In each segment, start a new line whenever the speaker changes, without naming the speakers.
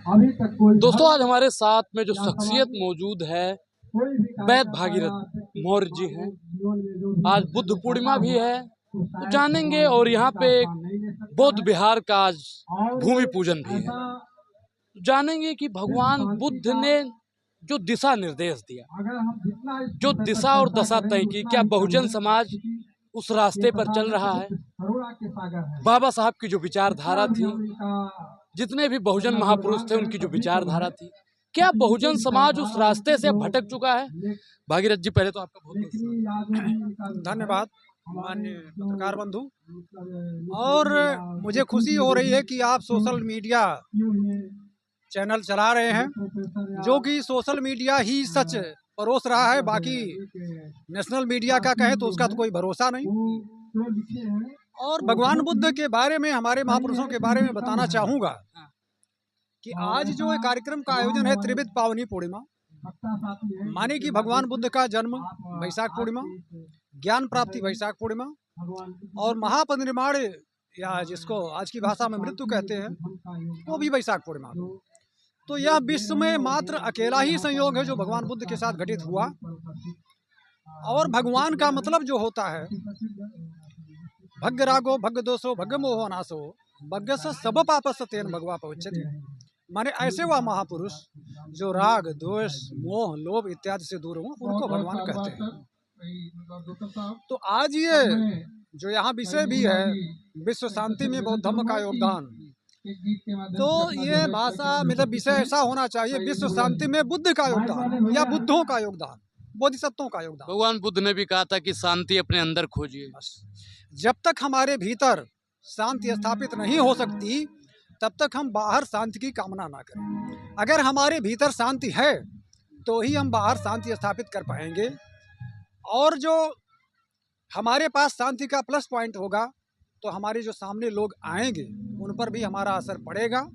दोस्तों, आज हमारे साथ में जो शख्सियत मौजूद है वैद्य भागीरथ मौर्य जी हैं। आज बुद्ध पूर्णिमा भी है, तो जानेंगे। और यहाँ पे बौद्ध विहार का आज भूमि पूजन भी है, तो जानेंगे कि भगवान बुद्ध ने जो दिशा निर्देश दिया, जो दिशा और दशा तय की, क्या बहुजन समाज उस रास्ते पर चल रहा है? बाबा साहब की जो विचारधारा थी, जितने भी बहुजन महापुरुष थे उनकी जो विचारधारा थी, क्या बहुजन समाज उस रास्ते से भटक चुका है? भागीरथ जी, पहले तो आपका बहुत
धन्यवाद माननीय पत्रकार बंधु। और मुझे खुशी हो रही है कि आप सोशल मीडिया चैनल चला रहे हैं, जो कि सोशल मीडिया ही सच परोस रहा है। बाकी नेशनल मीडिया का कहें तो उसका तो कोई भरोसा नहीं। और भगवान बुद्ध के बारे में, हमारे महापुरुषों के बारे में बताना चाहूँगा कि आज जो कार्यक्रम का आयोजन है त्रिविध पावनी पूर्णिमा, माने कि भगवान बुद्ध का जन्म वैशाख पूर्णिमा, ज्ञान प्राप्ति वैशाख पूर्णिमा, और महापरिनिर्वाण या जिसको आज की भाषा में मृत्यु कहते हैं वो भी वैशाख पूर्णिमा। तो यह विश्व में मात्र अकेला ही संयोग है जो भगवान बुद्ध के साथ घटित हुआ। और भगवान का मतलब जो होता है भग्ग रागो भग्ग दोषो भग्ग मोहो नाशो भग्ग से सब पापस तेन भगवा पविच्छते। माने ऐसे वह महापुरुष जो राग द्वेष मोह लोभ इत्यादि से दूर हो, उनको भगवान कहते हैं। तो आज ये जो यहाँ विषय भी है, विश्व शांति में बौद्ध धर्म का योगदान, तो ये भाषा मतलब विषय ऐसा होना चाहिए, विश्व शांति में बुद्ध का योगदान या बुद्धों का योगदान, बोधिसत्वों का योगदान।
भगवान बुद्ध ने भी कहा था कि शांति अपने अंदर खोजिए।
जब तक हमारे भीतर शांति स्थापित नहीं हो सकती तब तक हम बाहर शांति की कामना ना करें। अगर हमारे भीतर शांति है तो ही हम बाहर शांति स्थापित कर पाएंगे। और जो हमारे पास शांति का प्लस पॉइंट होगा तो हमारे जो सामने लोग आएंगे उन पर भी हमारा असर पड़ेगा।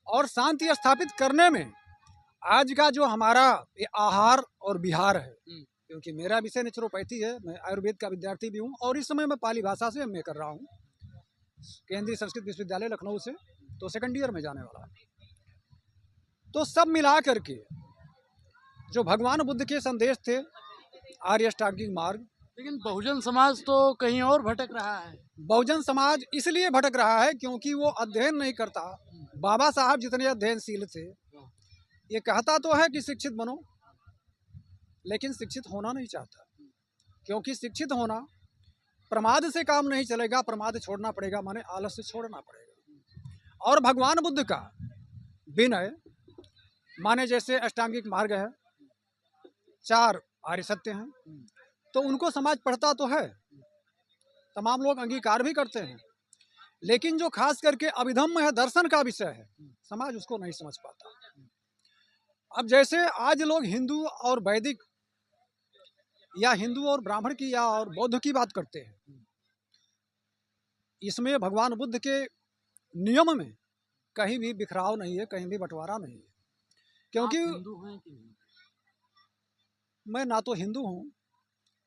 और शांति स्थापित करने में आज का जो हमारा ये आहार और विहार है, क्योंकि मेरा विषय नेचुरोपैथी है, मैं आयुर्वेद का विद्यार्थी भी हूँ और इस समय मैं पाली भाषा से एमए कर रहा हूँ केंद्रीय संस्कृत विश्वविद्यालय लखनऊ से, तो सेकंड ईयर में जाने वाला। तो सब मिला करके जो भगवान बुद्ध के संदेश थे, आर्य अष्टांगिक मार्ग।
लेकिन बहुजन समाज तो कहीं और भटक रहा है।
बहुजन समाज इसलिए भटक रहा है क्योंकि वो अध्ययन नहीं करता। बाबा साहब जितने अध्ययनशील थे, ये कहता तो है कि शिक्षित बनो, लेकिन शिक्षित होना नहीं चाहता। क्योंकि शिक्षित होना, प्रमाद से काम नहीं चलेगा, प्रमाद छोड़ना पड़ेगा, माने आलस्य छोड़ना पड़ेगा। और भगवान बुद्ध का विनय, माने जैसे अष्टांगिक मार्ग है, 4 आर्य सत्य हैं, तो उनको समाज पढ़ता तो है, तमाम लोग अंगीकार भी करते हैं, लेकिन जो खास करके अभिधम्म है, दर्शन का विषय है, समाज उसको नहीं समझ पाता। अब जैसे आज लोग हिंदू और वैदिक या हिंदू और ब्राह्मण की या और बौद्ध की बात करते हैं, इसमें भगवान बुद्ध के नियम में कहीं भी बिखराव नहीं है, कहीं भी बंटवारा नहीं है। क्योंकि मैं ना तो हिंदू हूँ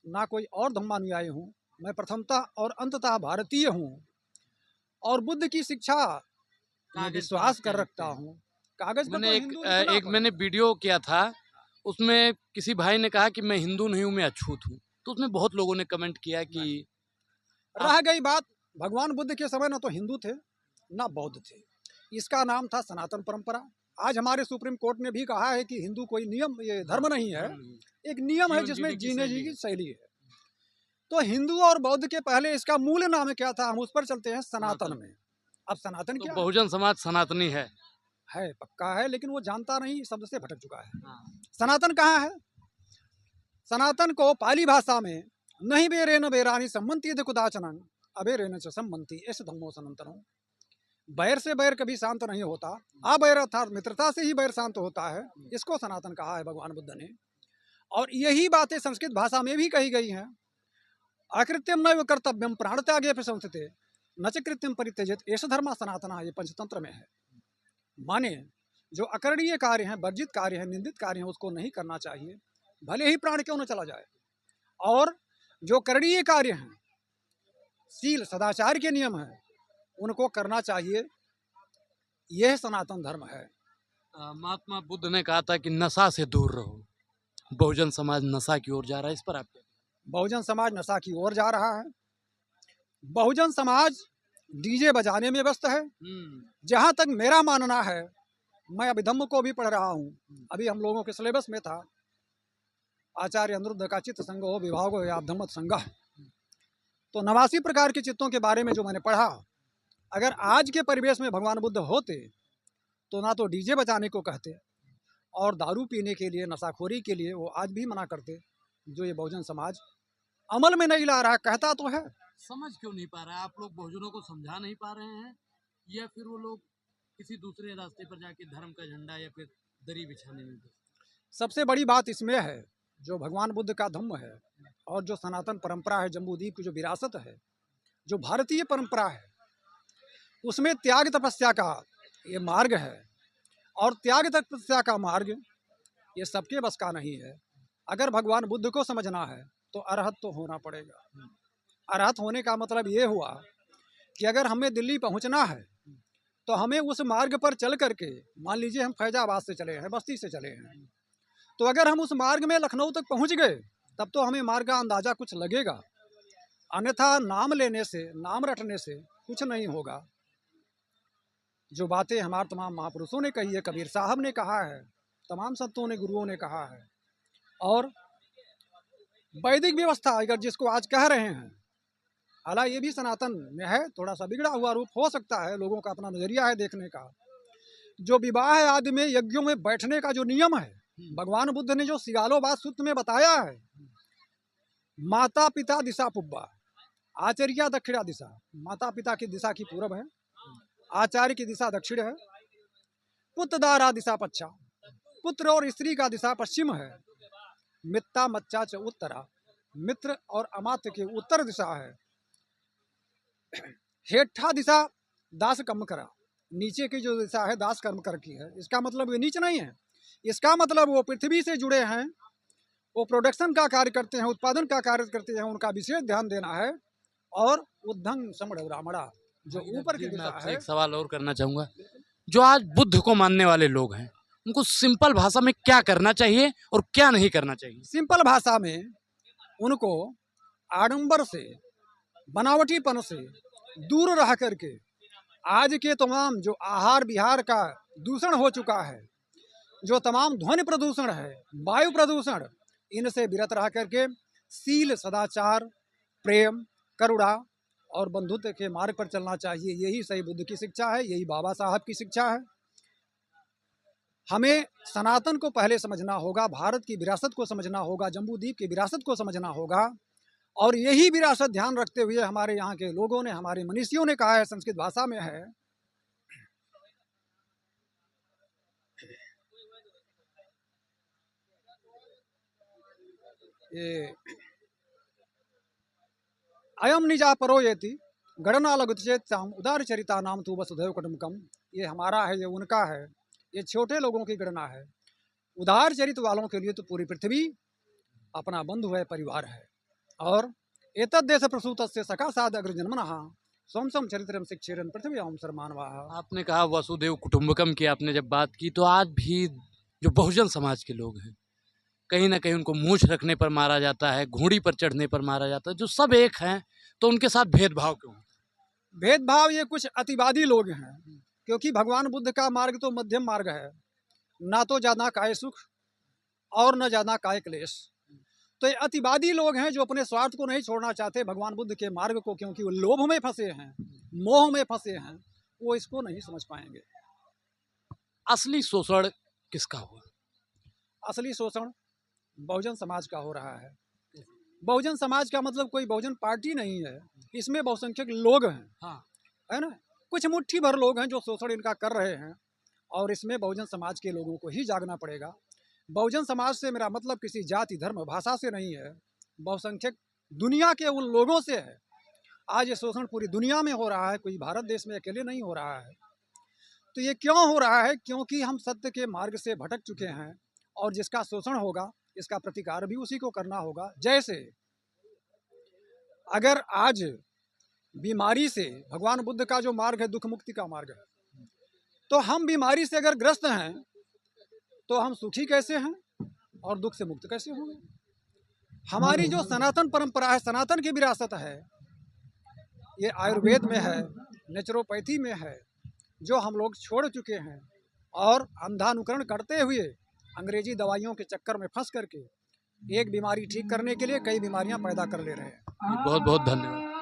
ना कोई और धर्मानुयायी हूँ, मैं प्रथमतः और अंततः भारतीय हूँ और बुद्ध की शिक्षा में विश्वास कर रखता हूँ। कागज पर तो
एक मैंने वीडियो किया था, उसमें किसी भाई ने कहा कि मैं हिंदू नहीं हूँ, मैं अछूत हूँ, तो उसमें बहुत लोगों ने कमेंट किया कि
रह गई बात, भगवान बुद्ध के समय ना तो हिंदू थे ना बौद्ध थे, इसका नाम था सनातन परंपरा। आज हमारे सुप्रीम कोर्ट ने भी कहा है कि हिंदू कोई नियम, ये धर्म नहीं है, एक नियम है जिसमें जीने जी की शैली है। तो हिंदू और बौद्ध के पहले इसका मूल नाम क्या था, हम उस पर चलते हैं, सनातन में। अब सनातन क्या?
बहुजन समाज सनातनी है,
पक्का है, लेकिन वो जानता नहीं, शब्द से भटक चुका है। सनातन कहाँ है? सनातन को पाली भाषा में नहीं बेरेन बेरानी सम्मति कुदाचनन अबेरेन च सम्मति ऐसे धम्मो सनातन। बैर से बैर कभी शांत नहीं होता, अबैर अर्थात मित्रता से ही बैर शांत होता है, इसको सनातन कहा है भगवान बुद्ध ने। और यही बातें संस्कृत भाषा में भी कही गई हैं। अकृत्यम नैव कर्तव्यम प्राण त्यागे प्रशंसते न च कृत्यम परित्यजेत एष धर्म सनातना, ये पंचतंत्र में है। माने जो अकरणीय कार्य हैं, वर्जित कार्य हैं, निंदित कार्य हैं, उसको नहीं करना चाहिए, भले ही प्राण क्यों न चला जाए। और जो करणीय कार्य हैं, शील सदाचार के नियम हैं, उनको करना चाहिए। यह सनातन धर्म है।
महात्मा बुद्ध ने कहा था कि नशा से दूर रहो, बहुजन समाज नशा की ओर जा रहा है, इस पर आप क्या?
बहुजन समाज नशा की ओर जा रहा है। बहुजन समाज डीजे बजाने में व्यस्त है। जहाँ तक मेरा मानना है, मैं अभिधम्म को भी पढ़ रहा हूँ, अभी हम लोगों के सिलेबस में था, आचार्य अनिरुद्ध का चित्त संगो विभागो या धम्मत संगह। तो 89 प्रकार के चित्तों के बारे में जो मैंने पढ़ा, अगर आज के परिवेश में भगवान बुद्ध होते तो ना तो डीजे बजाने को कहते और दारू पीने के लिए, नशाखोरी के लिए वो आज भी मना करते, जो ये बहुजन समाज अमल में नहीं ला रहा। कहता तो है,
समझ क्यों नहीं पा रहा है? आप लोग बहुजनों को समझा नहीं पा रहे हैं, या फिर वो लोग किसी दूसरे रास्ते पर जाके धर्म का झंडा या फिर दरी बिछाने में?
सबसे बड़ी बात इसमें है, जो भगवान बुद्ध का धम्म है और जो सनातन परंपरा है, जम्बूद्वीप की जो विरासत है, जो भारतीय परंपरा है, उसमें त्याग तपस्या का ये मार्ग है। और त्याग तपस्या का मार्ग ये सबके बस का नहीं है। अगर भगवान बुद्ध को समझना है तो अरहत तो होना पड़ेगा। अरहत होने का मतलब ये हुआ कि अगर हमें दिल्ली पहुंचना है तो हमें उस मार्ग पर चल करके, मान लीजिए हम फैजाबाद से चले हैं, बस्ती से चले हैं, तो अगर हम उस मार्ग में लखनऊ तक पहुंच गए तब तो हमें मार्ग का अंदाजा कुछ लगेगा। अन्यथा नाम लेने से, नाम रटने से कुछ नहीं होगा। जो बातें हमारे तमाम महापुरुषों ने कही है, कबीर साहब ने कहा है, तमाम संतों ने, गुरुओं ने कहा है, और वैदिक व्यवस्था अगर जिसको आज कह रहे हैं, हालांकि ये भी सनातन में है, थोड़ा सा बिगड़ा हुआ रूप हो सकता है, लोगों का अपना नजरिया है देखने का। जो विवाह आदि में, यज्ञों में बैठने का जो नियम है, भगवान बुद्ध ने जो सिगालोबाद सूत्र में बताया है, माता पिता दिशा पुब्बा, आचार्य दक्षिणा दिशा, माता पिता की दिशा की पूरब है, आचार्य की दिशा दक्षिण है, पुत्रदारा दिशा पच्छा, पुत्र और स्त्री का दिशा पश्चिम है, मित्ता मच्चा च उत्तरा, मित्र और अमात्य की उत्तर दिशा है, हेठा दिशा दास कर्म करा, नीचे की जो दिशा है दास कर्म कर की है। इसका मतलब ये नीच नहीं है, इसका मतलब वो पृथ्वी से जुड़े हैं, वो प्रोडक्शन का कार्य करते हैं, उत्पादन का कार्य करते हैं, उनका विशेष ध्यान देना है। और उद्धंग समड़ रामड़ा, जो ऊपर की दिशा है।
एक सवाल और करना चाहूंगा, जो आज बुद्ध को मानने वाले लोग हैं, उनको सिंपल भाषा में क्या करना चाहिए और क्या नहीं करना चाहिए?
सिंपल भाषा में उनको आडंबर से, बनावटीपन से दूर रह करके, आज के तमाम जो आहार विहार का दूषण हो चुका है, जो तमाम ध्वनि प्रदूषण है, वायु प्रदूषण, इनसे विरत रह करके शील, सदाचार, प्रेम, करुणा और बंधुत्व के मार्ग पर चलना चाहिए। यही सही बुद्ध की शिक्षा है, यही बाबा साहब की शिक्षा है। हमें सनातन को पहले समझना होगा, भारत की विरासत को समझना होगा, जम्बूद्वीप की विरासत को समझना होगा। और यही विरासत ध्यान रखते हुए हमारे यहाँ के लोगों ने, हमारे मनीषियों ने कहा है, संस्कृत भाषा में है, ये अयम निजा परो येति गणना लघुचेताम उदार चरिता नाम तू वसुधैव कुटुम्बकम। ये हमारा है, ये उनका है, ये छोटे लोगों की गणना है। उदार चरित्र वालों के लिए तो पूरी पृथ्वी अपना बंधु है, परिवार है। और एतद देश प्रसूत से सका साध अग्र जन्मनः सोम सम चरित्रम शिक्षेरन पृथ्वी ओम सरमानवाः।
आपने कहा वसुदेव कुटुंबकम की आपने जब बात की, तो आज भी जो बहुजन समाज के लोग हैं, कहीं ना कहीं उनको मूंछ रखने पर मारा जाता है, घोड़ी पर चढ़ने पर मारा जाता है। जो सब एक हैं, तो उनके साथ भेदभाव क्यों?
भेदभाव ये कुछ अतिवादी लोग हैं, क्योंकि भगवान बुद्ध का मार्ग तो मध्यम मार्ग है, ना तो ज़्यादा काय सुख और न ज़्यादा काय क्लेश। तो ये अतिवादी लोग हैं जो अपने स्वार्थ को नहीं छोड़ना चाहते भगवान बुद्ध के मार्ग को, क्योंकि वो लोभ में फंसे हैं, मोह में फंसे हैं, वो इसको नहीं समझ पाएंगे।
असली शोषण किसका हुआ?
असली शोषण बहुजन समाज का हो रहा है। बहुजन समाज का मतलब कोई बहुजन पार्टी नहीं है, इसमें बहुसंख्यक लोग हैं,
हाँ,
है ना, कुछ मुट्ठी भर लोग हैं जो शोषण इनका कर रहे हैं। और इसमें बहुजन समाज के लोगों को ही जागना पड़ेगा। बहुजन समाज से मेरा मतलब किसी जाति, धर्म, भाषा से नहीं है, बहुसंख्यक दुनिया के उन लोगों से है। आज ये शोषण पूरी दुनिया में हो रहा है, कोई भारत देश में अकेले नहीं हो रहा है। तो ये क्यों हो रहा है? क्योंकि हम सत्य के मार्ग से भटक चुके हैं, और जिसका शोषण होगा इसका प्रतिकार भी उसी को करना होगा। जैसे अगर आज बीमारी से, भगवान बुद्ध का जो मार्ग है दुख मुक्ति का मार्ग है, तो हम बीमारी से अगर ग्रस्त हैं तो हम सुखी कैसे हैं और दुख से मुक्त कैसे होंगे? हमारी जो सनातन परंपरा है, सनातन की विरासत है, ये आयुर्वेद में है, नेचुरोपैथी में है, जो हम लोग छोड़ चुके हैं और अंधानुकरण करते हुए अंग्रेजी दवाइयों के चक्कर में फंस करके एक बीमारी ठीक करने के लिए कई बीमारियां पैदा कर ले रहे हैं।
बहुत बहुत धन्यवाद।